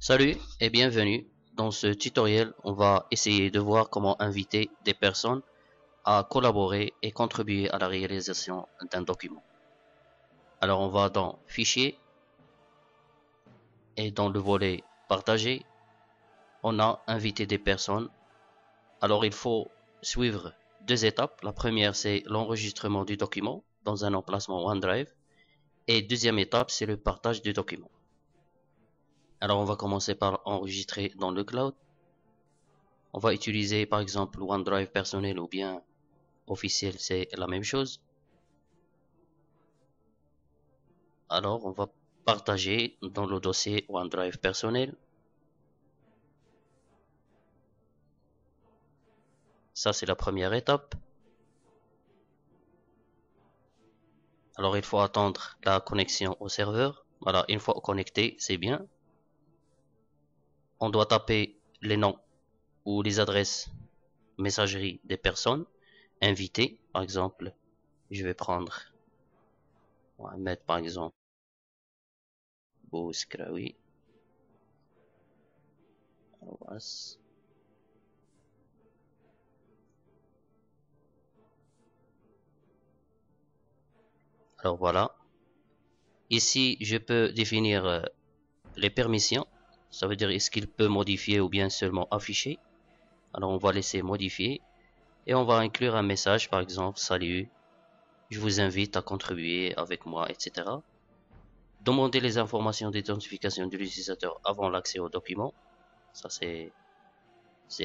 Salut et bienvenue. Dans ce tutoriel, on va essayer de voir comment inviter des personnes à collaborer et contribuer à la réalisation d'un document. Alors on va dans Fichier et dans le volet Partager, on a invité des personnes. Alors il faut suivre deux étapes. La première c'est l'enregistrement du document dans un emplacement OneDrive et deuxième étape c'est le partage du document. Alors on va commencer par enregistrer dans le cloud. On va utiliser par exemple OneDrive personnel ou bien officiel, c'est la même chose. Alors on va partager dans le dossier OneDrive personnel. Ça c'est la première étape. Alors il faut attendre la connexion au serveur. Voilà, une fois connecté, c'est bien. On doit taper les noms ou les adresses messagerie des personnes invitées. Par exemple, je vais prendre, on va mettre par exemple Bouskraoui. Alors voilà. Ici, je peux définir les permissions. Ça veut dire est-ce qu'il peut modifier ou bien seulement afficher. Alors on va laisser modifier et on va inclure un message, par exemple, salut, je vous invite à contribuer avec moi, etc. Demander les informations d'identification de l'utilisateur avant l'accès au document. Ça c'est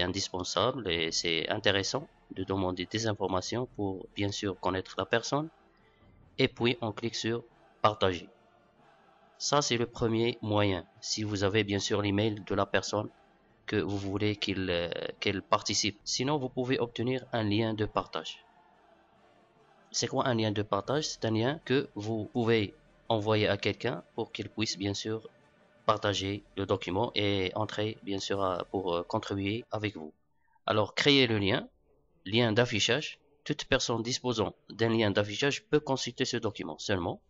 indispensable et c'est intéressant de demander des informations pour bien sûr connaître la personne. Et puis on clique sur partager. Ça c'est le premier moyen. Si vous avez bien sûr l'email de la personne que vous voulez qu'elle participe. Sinon, vous pouvez obtenir un lien de partage. C'est quoi un lien de partage? C'est un lien que vous pouvez envoyer à quelqu'un pour qu'il puisse bien sûr partager le document et entrer bien sûr pour contribuer avec vous. Alors, créez le lien d'affichage. Toute personne disposant d'un lien d'affichage peut consulter ce document seulement.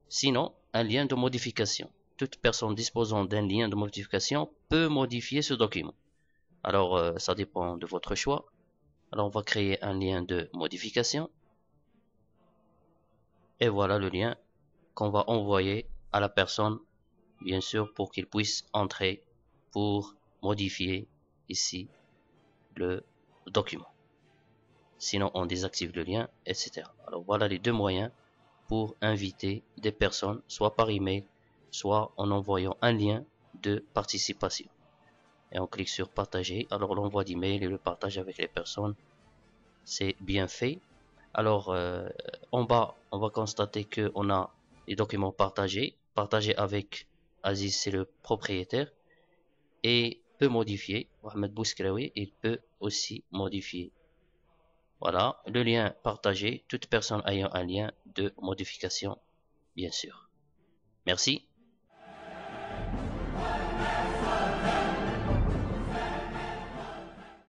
Sinon, un lien de modification. Toute personne disposant d'un lien de modification peut modifier ce document. Alors, ça dépend de votre choix. Alors, on va créer un lien de modification. Et voilà le lien qu'on va envoyer à la personne, bien sûr, pour qu'il puisse entrer pour modifier ici le document. Sinon, on désactive le lien, etc. Alors, voilà les deux moyens pour inviter des personnes, soit par email, soit en envoyant un lien de participation. Et on clique sur partager. Alors l'envoi d'email et le partage avec les personnes, c'est bien fait. Alors en bas, on va constater qu'on a les documents partagés. Partagés avec Aziz, c'est le propriétaire. Et peut modifier. Mohamed Bouskraoui, il peut aussi modifier. Voilà, le lien partagé. Toute personne ayant un lien de modification, bien sûr. Merci.